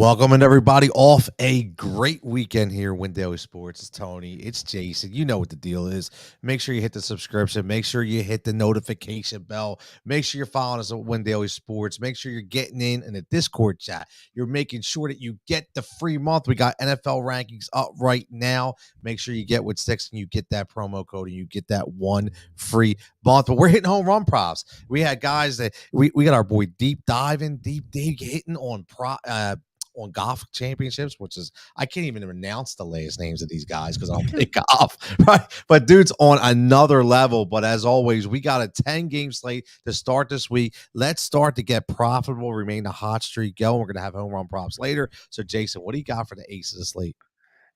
Welcome and everybody off a great weekend here. Win Daily Sports. It's Tony. It's Jason. You know what the deal is. Make sure you hit the subscription. Make sure you hit the notification bell. Make sure you're following us at Win Daily Sports. Make sure you're getting in the Discord chat. You're making sure that you get the free month. We got NFL rankings up right now. Make sure you get with Six and you get that promo code and you get that one free month. But we're hitting home run props. We had guys that we got our boy deep hitting on golf championships, which is I can't even announce the last names of these guys because I don't play golf, right? But dude's on another level. But as always, we got a 10-game slate to start this week. Let's start to get profitable, remain the hot streak going. We're gonna have home run props later. So Jason, what do you got for the ace of the slate?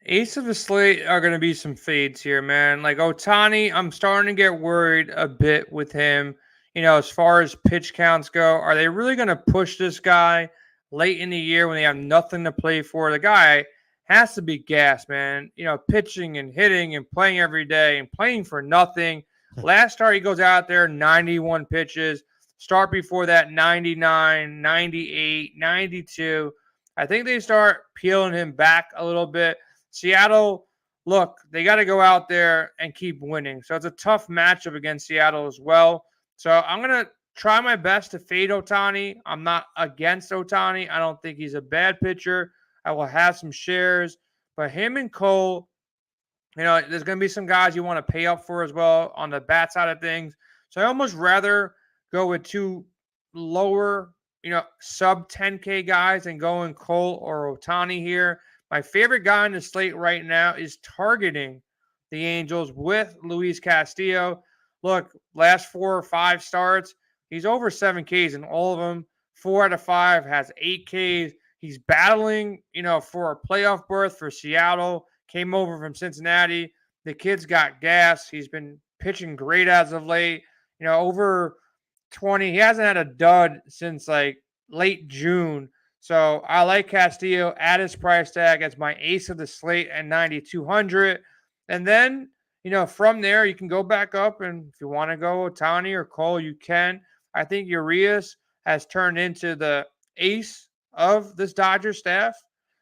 Ace of the slate are going to be some fades here, man. Like Otani, I'm starting to get worried a bit with him. As far as pitch counts go, are they really going to push this guy late in the year when they have nothing to play for? The guy has to be gassed, man. Pitching and hitting and playing every day and playing for nothing. Last start, he goes out there, 91 pitches. Start before that, 99, 98, 92. I think they start peeling him back a little bit. Seattle, look, they got to go out there and keep winning. So it's a tough matchup against Seattle as well. So I'm going to try my best to fade Otani. I'm not against Otani. I don't think he's a bad pitcher. I will have some shares. But him and Cole, there's going to be some guys you want to pay up for as well on the bat side of things. So I almost rather go with two lower, sub 10K guys and go in Cole or Otani here. My favorite guy on the slate right now is targeting the Angels with Luis Castillo. Look, last 4 or 5 starts, he's over 7 Ks in all of them. 4 out of 5 has 8 Ks. He's battling, for a playoff berth for Seattle. Came over from Cincinnati. The kid's got gas. He's been pitching great as of late. Over 20. He hasn't had a dud since like late June. So I like Castillo at his price tag as my ace of the slate at 9,200. And then, from there, you can go back up. And if you want to go Otani or Cole, you can. I think Urias has turned into the ace of this Dodgers staff.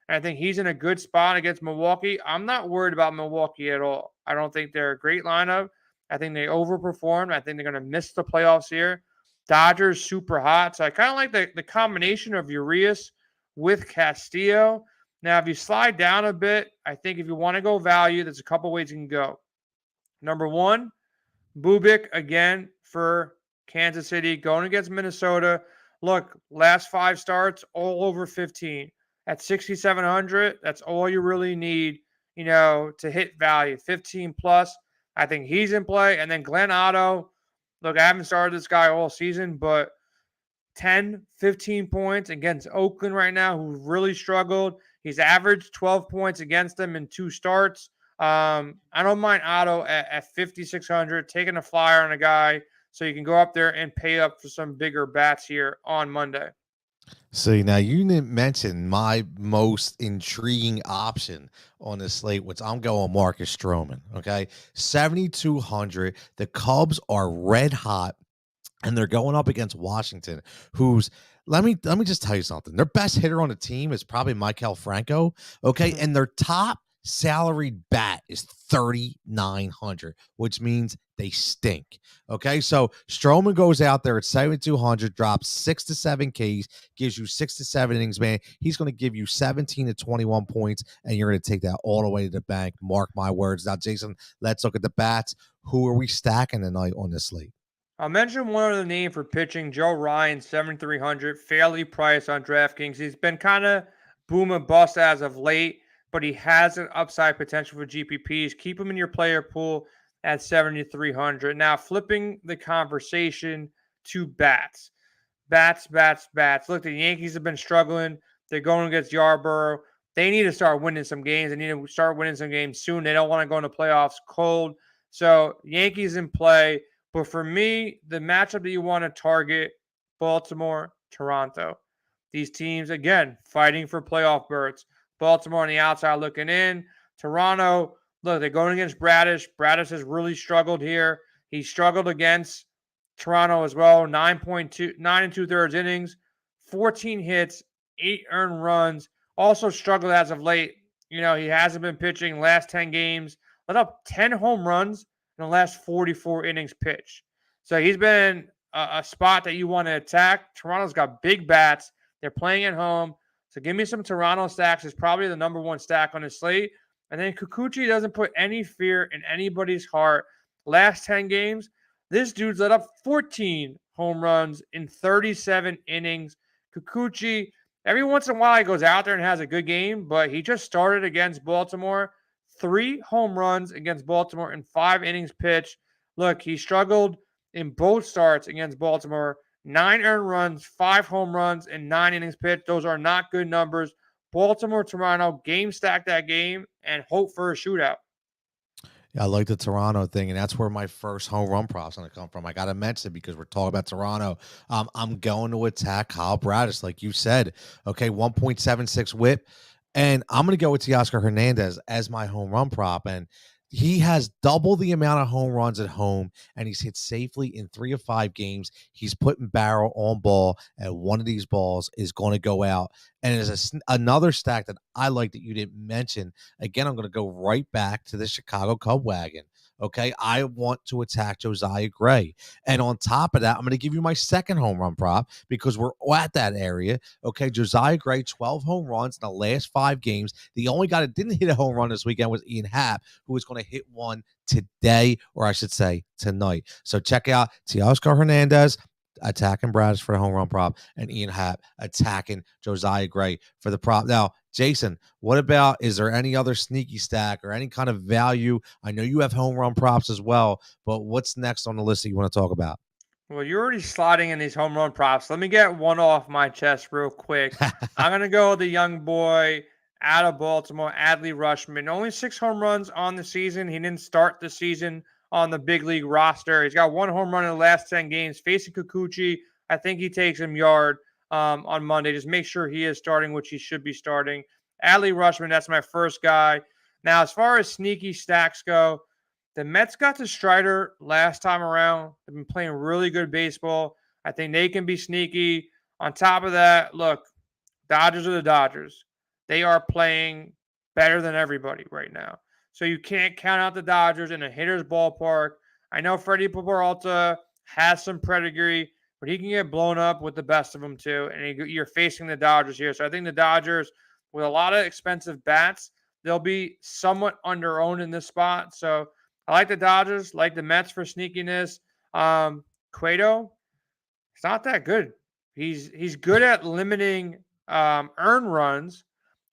And I think he's in a good spot against Milwaukee. I'm not worried about Milwaukee at all. I don't think they're a great lineup. I think they overperformed. I think they're going to miss the playoffs here. Dodgers super hot. So I kind of like the combination of Urias with Castillo. Now, if you slide down a bit, I think if you want to go value, there's a couple ways you can go. Number one, Bubik again for Kansas City going against Minnesota. Look, last 5 starts, all over 15. At 6,700, that's all you really need, to hit value. 15 plus. I think he's in play. And then Glen Otto. Look, I haven't started this guy all season, but 10, 15 points against Oakland right now, who really struggled. He's averaged 12 points against them in 2 starts. I don't mind Otto at 5,600, taking a flyer on a guy so you can go up there and pay up for some bigger bats here on Monday. See, now you didn't mention my most intriguing option on the slate, which I'm going Marcus Stroman. Okay, 7,200. The Cubs are red hot, and they're going up against Washington, who's let me just tell you something. Their best hitter on the team is probably Maikel Franco. Okay, and their top salaried bat is 3,900, which means they stink. Okay, so Stroman goes out there at 7,200, drops 6 to 7 Ks, gives you 6 to 7 innings, man. He's going to give you 17 to 21 points, and you're going to take that all the way to the bank. Mark my words. Now, Jason, let's look at the bats. Who are we stacking tonight on this slate? I'll mention one other name for pitching, Joe Ryan, 7,300, fairly priced on DraftKings. He's been kind of boom and bust as of late, but he has an upside potential for GPPs. Keep him in your player pool at 7,300. Now, flipping the conversation to bats. Bats. Look, the Yankees have been struggling. They're going against Yarborough. They need to start winning some games. They need to start winning some games soon. They don't want to go into playoffs cold. So, Yankees in play. But for me, the matchup that you want to target, Baltimore, Toronto. These teams, again, fighting for playoff berths. Baltimore on the outside looking in. Toronto, look, they're going against Bradish. Bradish has really struggled here. He struggled against Toronto as well. 9 and 2/3 innings, 14 hits, 8 earned runs, Also struggled as of late. He hasn't been pitching last 10 games, let up 10 home runs in the last 44 innings pitched. So he's been a spot that you want to attack. Toronto's got big bats. They're playing at home. So give me some Toronto stacks. It's probably the number one stack on the slate. And then Kikuchi doesn't put any fear in anybody's heart. Last 10 games, this dude's let up 14 home runs in 37 innings. Kikuchi, every once in a while, he goes out there and has a good game, but he just started against Baltimore. 3 home runs against Baltimore in 5 innings pitched. Look, he struggled in both starts against Baltimore. 9 earned runs, 5 home runs, and 9 innings pitched. Those are not good numbers. Baltimore, Toronto, game stack that game and hope for a shootout. Yeah, I like the Toronto thing, and that's where my first home run prop's going to come from. I got to mention it because we're talking about Toronto. I'm going to attack Kyle Bradish, like you said. Okay, 1.76 whip, and I'm going to go with Teoscar Hernandez as my home run prop, and he has double the amount of home runs at home, and he's hit safely in 3 of 5 games. He's putting barrel on ball, and one of these balls is going to go out. And there's another stack that I like that you didn't mention. Again, I'm going to go right back to the Chicago Cub wagon. Okay, I want to attack Josiah Gray. And on top of that, I'm going to give you my second home run prop because we're at that area. Okay, Josiah Gray, 12 home runs in the last 5 games. The only guy that didn't hit a home run this weekend was Ian Happ, who is going to hit one today, or I should say tonight. So check out Teoscar Hernandez attacking Bradish for the home run prop, and Ian Happ attacking Josiah Gray for the prop. Now, Jason, what about, is there any other sneaky stack or any kind of value? I know you have home run props as well, but what's next on the list that you want to talk about? Well, you're already sliding in these home run props. Let me get one off my chest real quick. I'm going to go with the young boy out of Baltimore, Adley Rutschman. Only 6 home runs on the season. He didn't start the season on the big league roster. He's got 1 home run in the last 10 games. Facing Kikuchi, I think he takes him yard on Monday. Just make sure he is starting, which he should be starting. Adley Rutschman, that's my first guy. Now, as far as sneaky stacks go, the Mets got to Strider last time around. They've been playing really good baseball. I think they can be sneaky. On top of that, look, Dodgers are the Dodgers. They are playing better than everybody right now. So you can't count out the Dodgers in a hitter's ballpark. I know Freddie Peralta has some pedigree, but he can get blown up with the best of them too. And you're facing the Dodgers here. So I think the Dodgers, with a lot of expensive bats, they'll be somewhat under-owned in this spot. So I like the Dodgers, like the Mets for sneakiness. Cueto, it's not that good. He's good at limiting earned runs,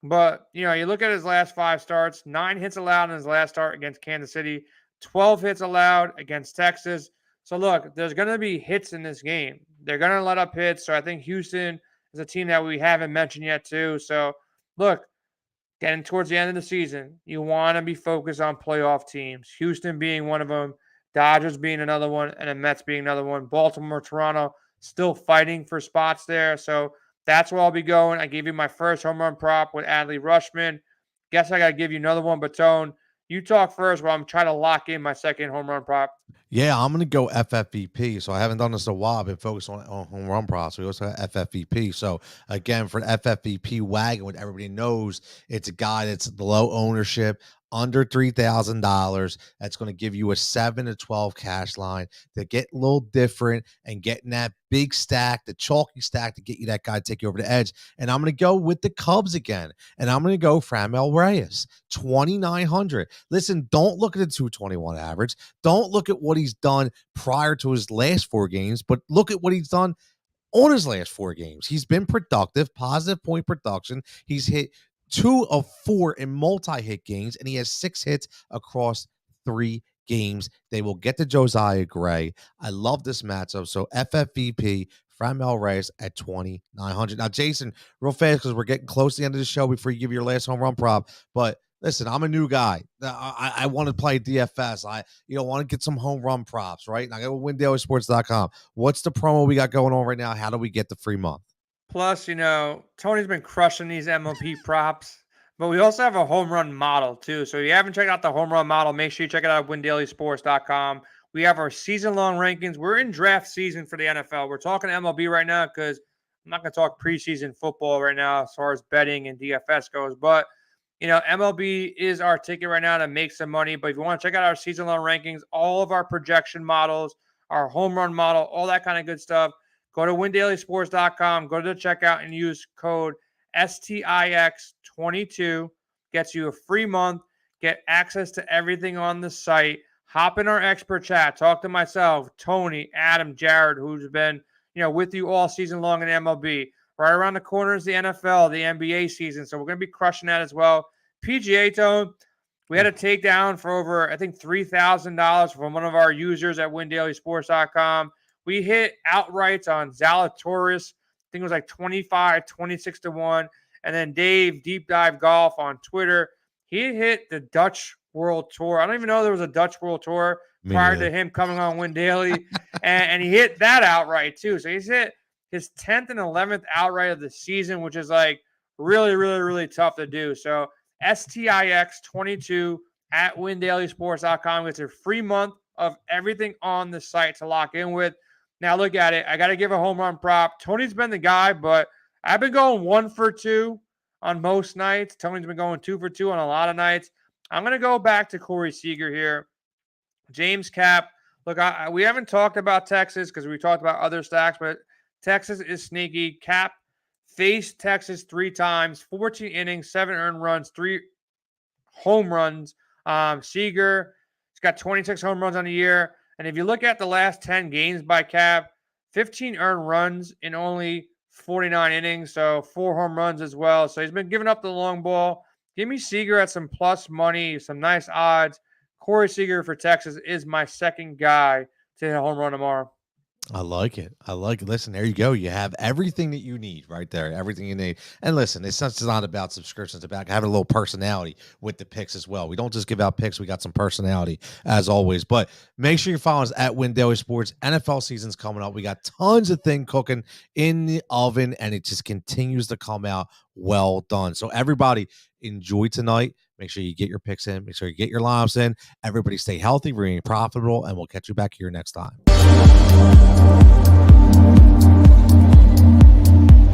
but you look at his last 5 starts, 9 hits allowed in his last start against Kansas City, 12 hits allowed against Texas. So look, there's going to be hits in this game. They're going to let up hits. So I think Houston is a team that we haven't mentioned yet too. So look, getting towards the end of the season, you want to be focused on playoff teams. Houston being one of them, Dodgers being another one, and the Mets being another one. Baltimore, Toronto still fighting for spots there. So that's where I'll be going. I gave you my first home run prop with Adley Rutschman. Guess I got to give you another one, but Tone, you talk first while I'm trying to lock in my second home run prop. Yeah, I'm going to go FFVP. So I haven't done this in a while. I've been focused on home run props. We also have FFVP. So again, for the FFVP wagon, what everybody knows, it's a guy that's below ownership, under $3,000. That's going to give you a 7 to 12 cash line to get a little different and getting that big stack, the chalky stack to get you that guy to take you over the edge. And I'm going to go with the Cubs again. And I'm going to go Franmil Reyes, 2,900. Listen, don't look at the 221 average. Don't look at what he's done prior to his last 4 games, but look at what he's done on his last 4 games. He's been productive, positive point production. He's hit 2 of 4 in multi-hit games, and he has 6 hits across 3 games. They will get to Josiah Gray. I love this matchup. So FFVP, Franmil Reyes at 2,900. Now, Jason, real fast, because we're getting close to the end of the show before you give your last home run prop, but listen, I'm a new guy. I want to play DFS. I want to get some home run props, right? And I go to WinDailySports.com. What's the promo we got going on right now? How do we get the free month? Plus, Tony's been crushing these MLB props, but we also have a home run model too. So if you haven't checked out the home run model, make sure you check it out at WinDailySports.com. We have our season-long rankings. We're in draft season for the NFL. We're talking MLB right now because I'm not going to talk preseason football right now as far as betting and DFS goes, but MLB is our ticket right now to make some money. But if you want to check out our season-long rankings, all of our projection models, our home run model, all that kind of good stuff, go to windailysports.com, go to the checkout and use code STIX22. Gets you a free month, get access to everything on the site. Hop in our expert chat, talk to myself, Tony, Adam, Jared, who's been with you all season long in MLB. Right around the corner is the NFL, the NBA season. So we're going to be crushing that as well. PGA, Tone, we had a takedown for over, I think, $3,000 from one of our users at windailysports.com. We hit outrights on Zalatoris. I think it was like 25, 26 to 1. And then Dave, Deep Dive Golf on Twitter, he hit the Dutch World Tour. I don't even know there was a Dutch World Tour prior to him coming on Win Daily. and he hit that outright too. So he's hit his 10th and 11th outright of the season, which is like really, really, really tough to do. So STIX22 at windailysports.com. It's a free month of everything on the site to lock in with. Now look at it. I got to give a home run prop. Tony's been the guy, but I've been going 1 for 2 on most nights. Tony's been going 2 for 2 on a lot of nights. I'm going to go back to Corey Seager here. James Cap. Look, we haven't talked about Texas because we talked about other stacks, but Texas is sneaky. Cap faced Texas 3 times, 14 innings, 7 earned runs, 3 home runs. Seager, he's got 26 home runs on the year. And if you look at the last 10 games by Cap, 15 earned runs in only 49 innings, so 4 home runs as well. So he's been giving up the long ball. Give me Seager at some plus money, some nice odds. Corey Seager for Texas is my second guy to hit a home run tomorrow. I like it. Listen, there you go. You have everything that you need right there. Everything you need. And listen, it's not about subscriptions. It's about having a little personality with the picks as well. We don't just give out picks. We got some personality as always. But make sure you follow us at Win Daily Sports. NFL season's coming up. We got tons of things cooking in the oven, and it just continues to come out well done. So everybody, enjoy tonight. Make sure you get your picks in. Make sure you get your lineups in. Everybody stay healthy, remain profitable, and we'll catch you back here next time.